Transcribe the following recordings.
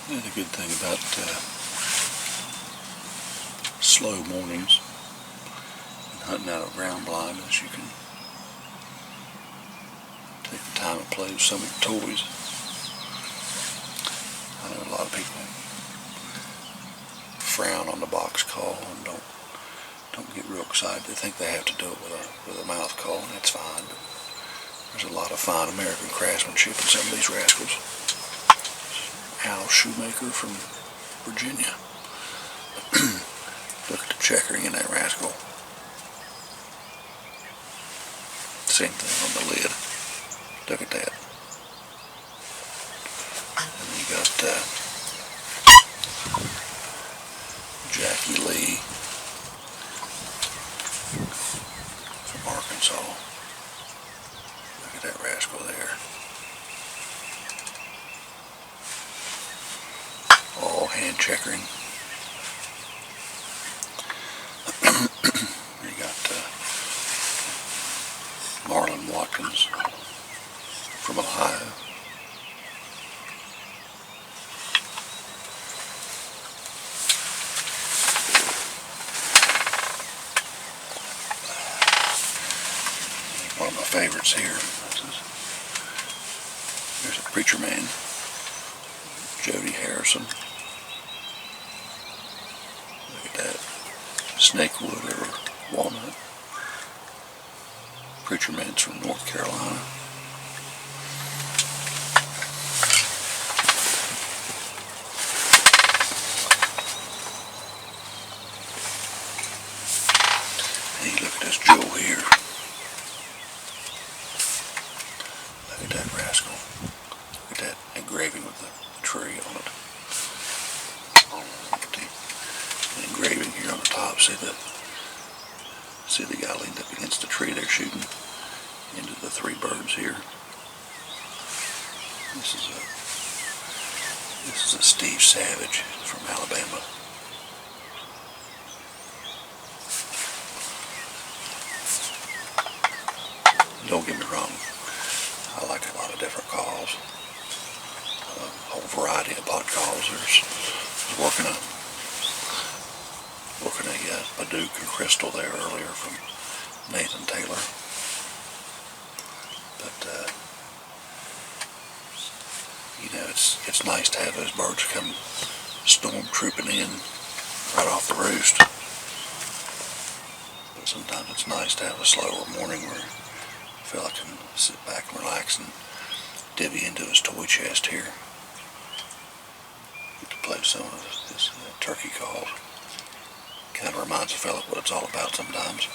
Yeah, the good thing about slow mornings and hunting out of ground blind is you can take the time and play with some of your toys. I know a lot of people frown on the box call and don't get real excited. They think they have to do it with a mouth call, and that's fine. But there's a lot of fine American craftsmanship in some of these rascals. Al Shoemaker from Virginia. Look at the checkering in that rascal. Same thing on the lid. Look at that. And you got Jackie Lee from Arkansas. Look at that rascal there. All hand checkering. You got Marlon Watkins from Ohio. One of my favorites here. There's a preacher man, Jody Harrison. Look at that. Snakewood or walnut. Preacher man's from North Carolina. Hey, look at this jewel here. Look at that rascal. Look at that engraving with the tree on it. The engraving here on the top. See the guy leaned up against the tree there shooting into the three birds here. This is a Steve Savage from Alabama. Don't get me wrong, I like a lot of different calls, a whole variety of pot calls. I was working a Baduke and Crystal there earlier from Nathan Taylor, but you know, it's nice to have those birds come storm trooping in right off the roost. But sometimes it's nice to have a slower morning where a fella can sit back and relax and divvy into his toy chest here. Get to play some of his turkey calls. Kind of reminds a fella what it's all about sometimes.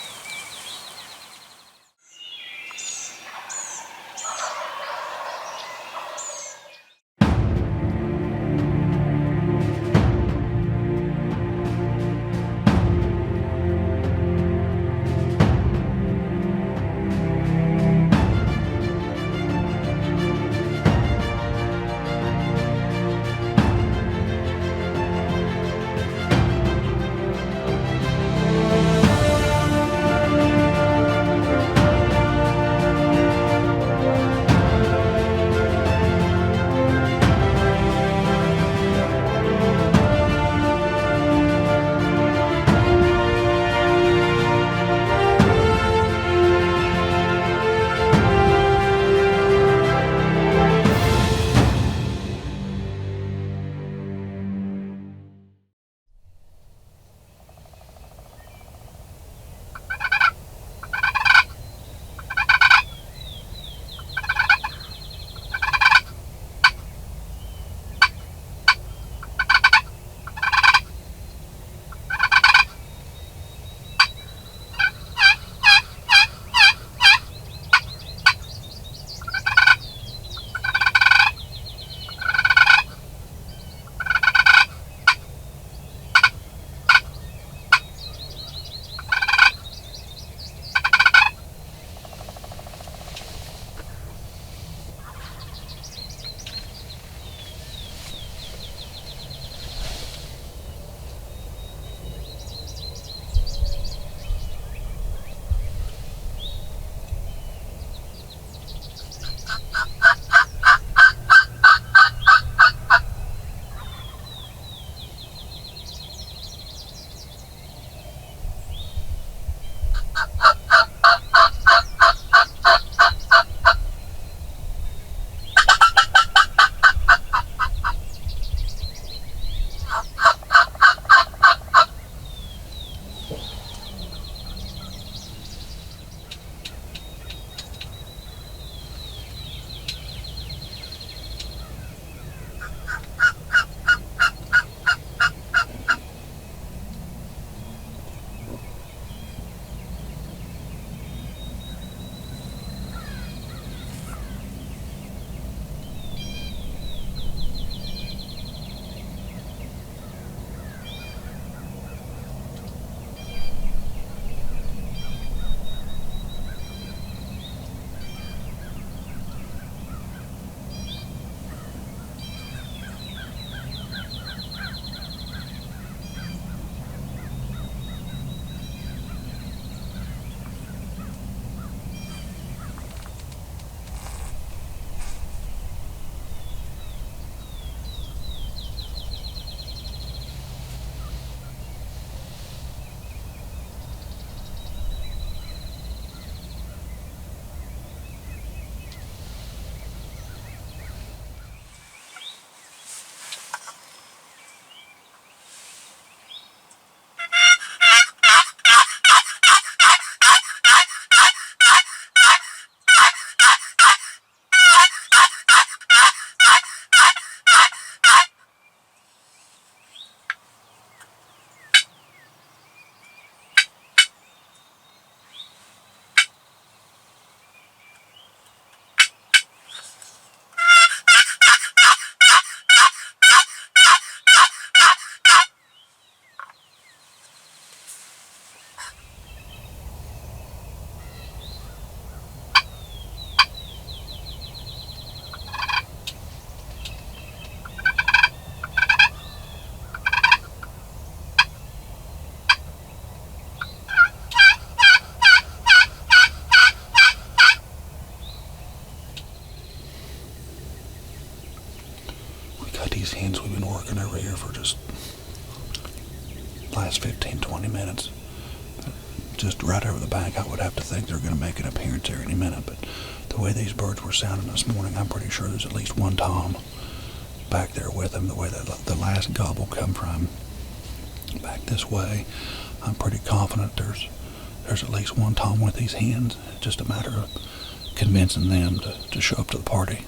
got these hens we've been working over here for just last 15-20 minutes. Just right over the bank. I would have to think they're going to make an appearance there any minute, but the way these birds were sounding this morning, I'm pretty sure there's at least one tom back there with them. The way that the last gobble come from back this way, I'm pretty confident there's at least one tom with these hens. It's just a matter of convincing them to show up to the party.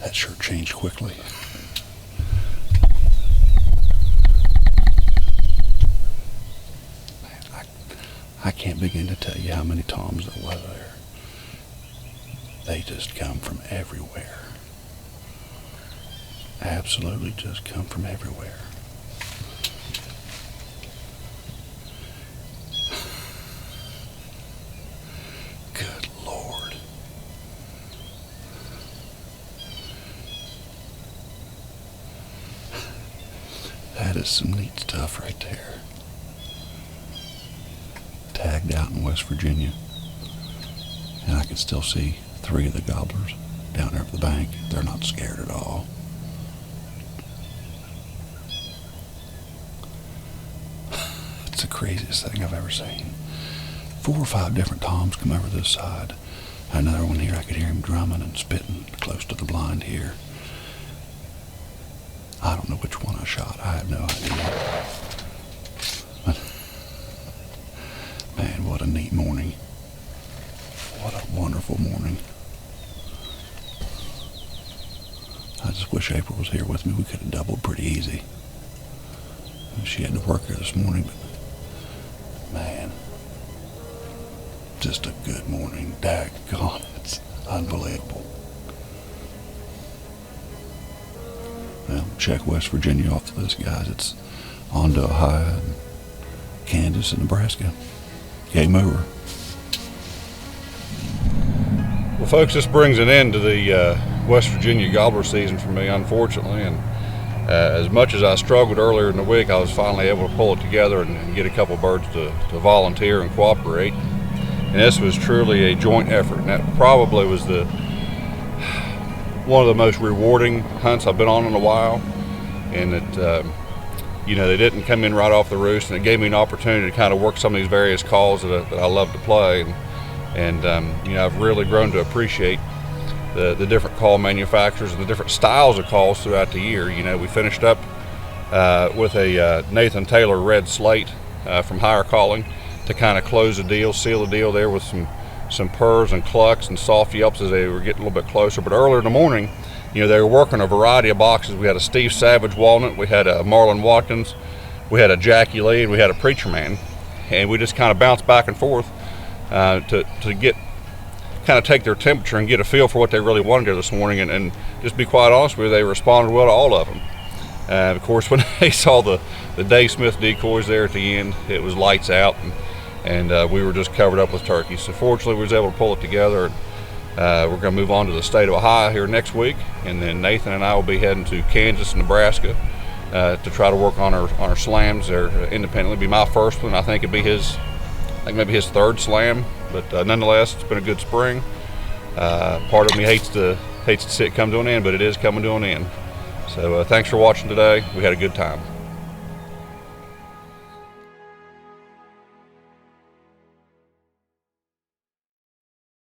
That sure changed quickly. I can't begin to tell you how many toms there were there. They just come from everywhere. Absolutely just come from everywhere. Good Lord. That is some neat stuff right there. Tagged out in West Virginia. And I can still see 3 of the gobblers down there at the bank. They're not scared at all. It's the craziest thing I've ever seen. 4 or 5 different toms come over this side. Another one here, I could hear him drumming and spitting close to the blind here. I don't know which one I shot. I have no idea. But, man, what a neat morning. What a wonderful morning. I just wish April was here with me. We could have doubled pretty easy. She had to work here this morning, but man, just a good morning. Daggone, it's unbelievable. Well, check West Virginia off the list, guys. It's on to Ohio, and Kansas, and Nebraska. Game over. Well, folks, this brings an end to the West Virginia gobbler season for me, unfortunately. And as much as I struggled earlier in the week, I was finally able to pull it together and get a couple birds to volunteer and cooperate. And this was truly a joint effort, and that probably was one of the most rewarding hunts I've been on in a while. And it, they didn't come in right off the roost, and it gave me an opportunity to kind of work some of these various calls that I love to play. And I've really grown to appreciate the different call manufacturers and the different styles of calls throughout the year. We finished up with a Nathan Taylor red slate from Higher Calling to kind of close the deal, seal the deal there with some purrs and clucks and soft yelps as they were getting a little bit closer. But earlier in the morning, they were working a variety of boxes. We had a Steve Savage walnut, we had a Marlon Watkins, we had a Jackie Lee, and we had a Preacher Man. And we just kind of bounced back and forth to get kind of take their temperature and get a feel for what they really wanted here this morning. And just be quite honest with you, they responded well to all of them. Of course, when they saw the Dave Smith decoys there at the end, it was lights out, and we were just covered up with turkeys. So fortunately, we was able to pull it together. And we're going to move on to the state of Ohio here next week, and then Nathan and I will be heading to Kansas and Nebraska to try to work on our slams there independently. It'll be my first one. I think it'd be maybe his third slam, but nonetheless, it's been a good spring. Part of me hates to see it come to an end, but it is coming to an end. So thanks for watching today. We had a good time.